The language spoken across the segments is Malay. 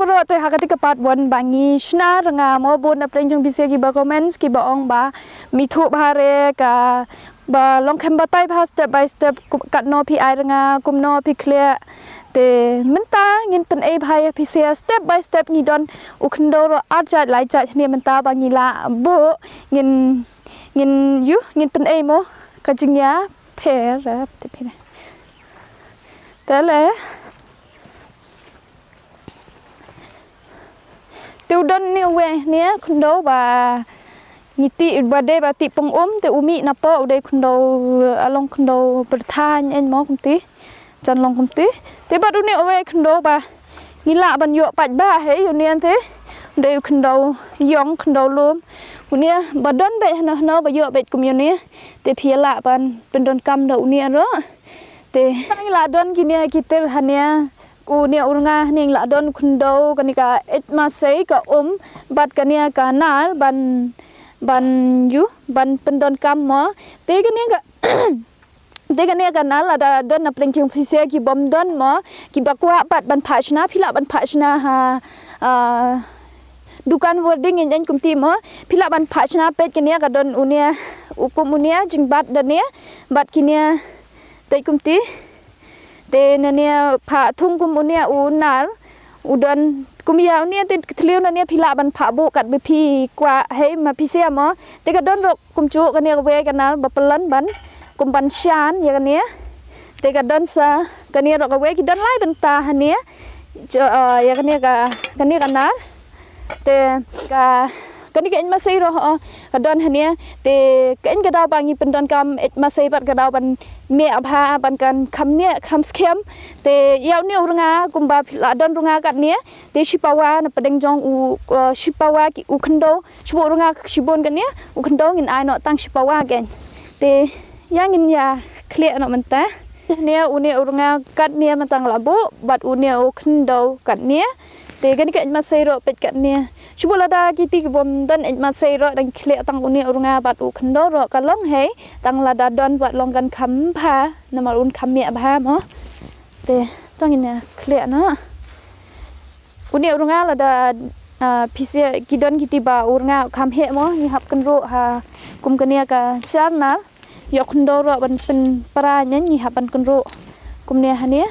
ro te hakati kapat bon bangi shna ranga mo bon na preng jong bise ki ba comments ki ba ong ba mi thu bhare ka ba long khem ba tai bha step by step kat no pi ai ranga kum no pi clear te menta ngin pen ai bhai pi step by step ni don u khndo ro at ja lai ja ne menta ba ngi la bo ngin yu ngin pen ai mo ka jingya phe ra te pi ne te le tiêu đơn nhiều về nhé con đâu bà nhị tị bà đây bà tị bông te umi nạp ở đây con đâu long con đâu bật than anh mò công ty chân long công ty thế bà đâu nhiều về con đâu bà nhị lạ bà nhọ bạch ba hếtอยู่เนี่ยthế đây con đâu yong con đâu luônเนี่ยbà đơn vậy nó bà nhọ vậy cũngอยู่เนี่ยthế phía lạ bàเป็นđơn cam đâuเนี่ยđó thế tăng lạ đơn kiaเนี่ยkita hanya ku nia urunga ning la don khundo kanika etma sei ka bat kania ka nar ban yu ban pendon kam mo te kania ka nar la da don na pleng chung phise ki bom don mo ki bakwa pat ban phachna phila ban phachna ha dukan wording en kumti mo phila ban phachna pet kania ka don unia ukum unia jing bat dania bat kinia pet kumti te nania pha thung kum unia unar udan kumya unia te thliu nania phila ban pha bo kat be phi kwa he ma phi se mo te ka don ro kum chu ka ne we ka na ba plan ban kum ban shan ya ka ne te ka don sa ka ne ro ka we ki don lai ban ta ha ne ya ka ne ka na te ka ni ka ma sei ro ka don ha ne te ka in ka daw bangi pen don kam ma sei bat ka daw ban me abha ban kan kham ne kham skem te yaw ne uranga kumba phila don runga kat ne te shipawa na pedeng jong u shipawa ki u khndo shbo runga shibon kan ne u khndo ngin ai no tang shipawa gen te yang in ya clear no manta ne u ne uranga kat ne ma tang labu bat u ne u khndo kat ne te kan ka ma sei ro pet kat ne shbo lada ki ti bom dan ma sei ro dang clear tang u ne uranga bat u khndo ro ka long he tang lada don bat long kan kham pha na ma un kham me bha mo te tang in clear no u ne uranga lada phise ki don ki ti ba uranga kham he mo ni hap kan ro ha kum kan ne ka chan na yo khndo ro ban pen para nya ni hap ban kan ro kum ne ha ne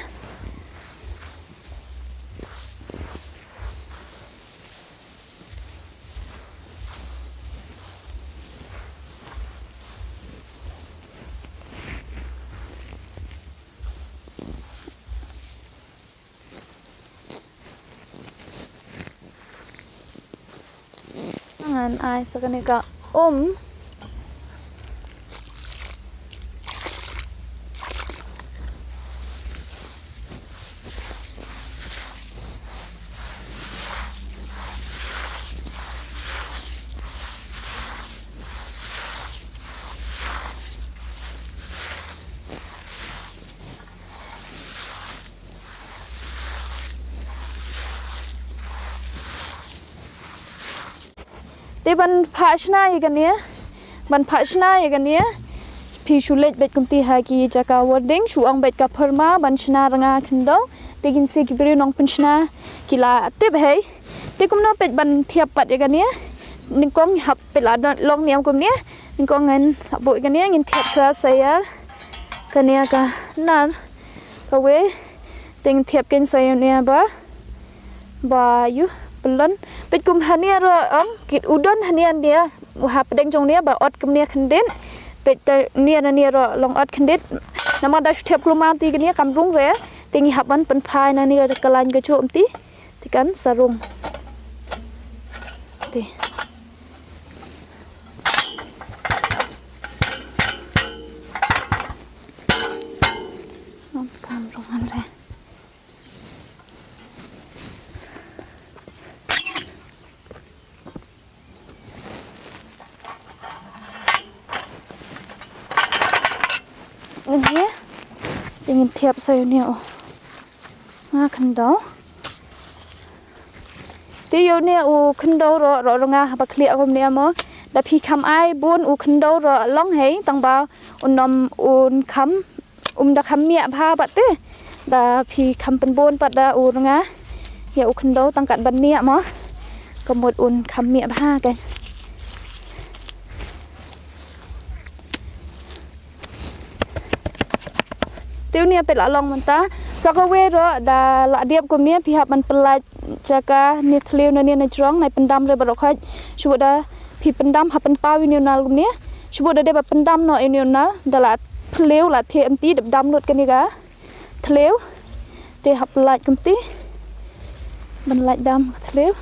ai sa kanika te ban phachna ye kan ne ban phachna ye kan ne phi shulet bet kumti ha ki jaka wording shu ong bet ka pharma ban chna ranga khndo te gin se ki bri nong pinchna kila te bhai te kum no pet ban thiap pat ye kan ne ning kong hap pe la long niam kum ne ning kong ngan boi kan ne ngin thiap tra sa ya kan ne ka nan ka we ting thiap ken sa ne ba yu pelan pet kum hania ro kit udon hania dia ha pedeng jong dia ba ot kum ne khandin pet ne ro long ot khandit nama da thep kluma ti kan ne kam rung re tingi haban pen phai na ni ka lan ka chom ti kan sarung ti kam rung han re ini ingin tiap saya ni makan dah. Tiada ni kendo ro nga bak liat aku ni amo. Tapi kam ai bun kendo ro long hei tang ba nom kam dah kam miak bha bat te. Tapi kam pen bun pat da nga ya ukendo tangkat ban nia moก็หมดอุ่นคำเมียผ้ากันติวเนี่ยเป็นละลองมันตาสักเวรดาละเดียบกลุ่มนี้พิหับมันเป็นลายจากาเนทเลวในในจ้องในเป็นดำเลยบรอกให้ชูดาพี่เป็นดำหับเป็นป้าวินิวนาลกลุ่มนี้ชูดาเดียบเป็นดำเนาะวินิวนาดาละเพลวละเทียมตีดับดำหลุดกันนี่กะทะเลวเดียหับลายกลุ่มตีมันลายดำทะเลว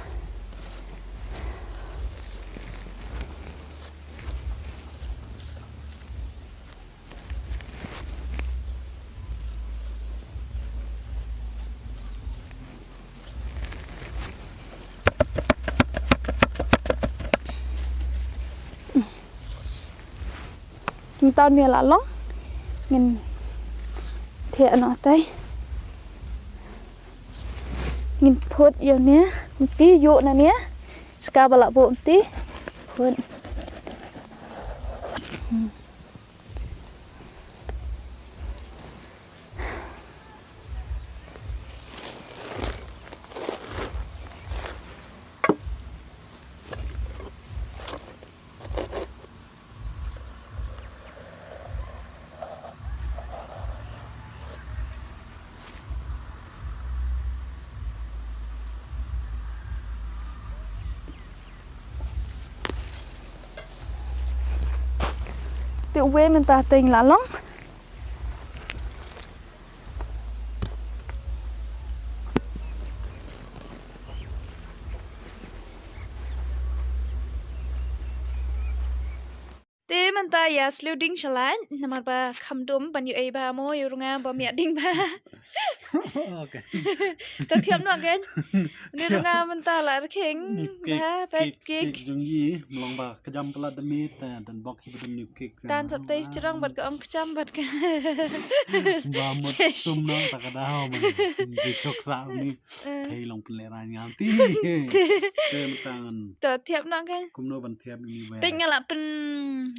ตอนนี้ละล้องเงินเทียนอตายเงินพูดอยู่เนี้ยมันตีอยู่นะเนี้ยสกาบละบุมตีพูดติวเวมันตาติงละล้องเต้มันตายาสลิวดิ้งฉลาดน้ำมันบาคำดมปันอยู่ไอบาโมอยู่โรงงานบะเมียดิ้งบาตะเทียมหน่อยกันในโรงงานมันตาหลายเข่งนะเป็ดกิ๊กจงยีมลองบากระจำปลาดมีแต่ดันบอกที่เป็นนิวกิกตานสับเตยจะร้องบัดก็อมจำบัดกันบาหมดซุ่มน้องตะกระดาวมันดิชกสาวนี่เทลงเป็นเลรายงานตีเติมตังต่อเทียบน้องกันคุมโนบันเทียบมีแววเป็นไงล่ะเป็น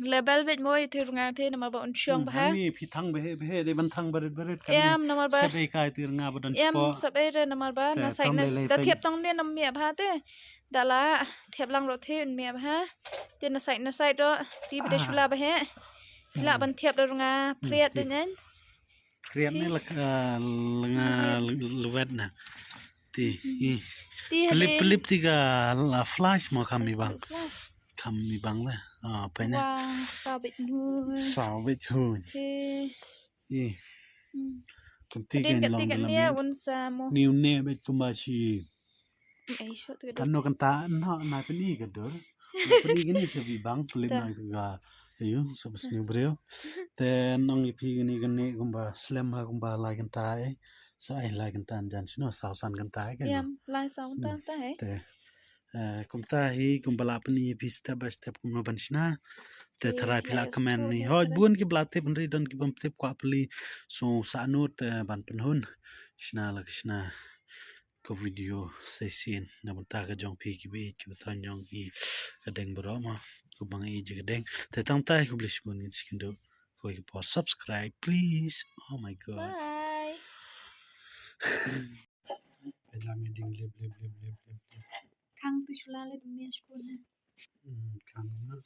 เลเวลเบ็ดมวยที่โรงงานที่นำมาบอกช่วงบ่ฮะนี่พี่ทั้งไปเฮ้ได้บันทั้งบริบริกันนำมาบ่เสพไอ้กายตีงาบดันสปอสับเอเรนำมาบ่น่าใส่น่ะแต่เทียบต้องเรียนนำเมียบ่ฮะเต้ดาละเทียบลังรถที่เมียบ่ฮะเดี๋ยวน่าใส่ด้วยตีไปได้ชุลาบ่ฮะพี่ละบันเทียบโรงงานเพรียดเดี๋ยวนั้นเครียดนี่ละงาลูเวดนะตีลิปที่ก็ละฟลัชมาคำมีบังเลยไปนะสาวบิดหูที่คุณตีกันลองกันละนิวเน่เบ็ดกุมบาชีกันโนกันตาเนาะนายเป็นนี่กันเด้อเป็นนี่กันนี่สิบังผลิตนายตัวอายุสบสนิวเบรียวแต่น้องอีพีกันนี่กันนี่กุมบาสเลมฮะกุมบาลายกันตายสายลายกันตาจันชิโนสาวสันกันตายกันเนาะลายสาวตาตายแต่กุมตาฮีกุมบาลาปนีพิสเตบัสเตปกุมโนบันชนะแต่ทรายพิลาคแมนนี่ฮอยบุญกิบลาเตปนรีดอนกิบัมเตปกว่าพลีส่งสานุตบันปนหุนชนะลักชนะก็วิดีโอเซซีนนับตากระจงพีกิบีกิบตันยองอีกระเด้งบรอมากูบังอีจกระเด้งแต่ตั้งแต่กูบลิชบุญกินสกินดูกูอีกพอ subscribe please oh my god bye เวลาไม่ดิ้งเล็บข้างตุชลาเลยดูเมียชบุญนะข้างนะ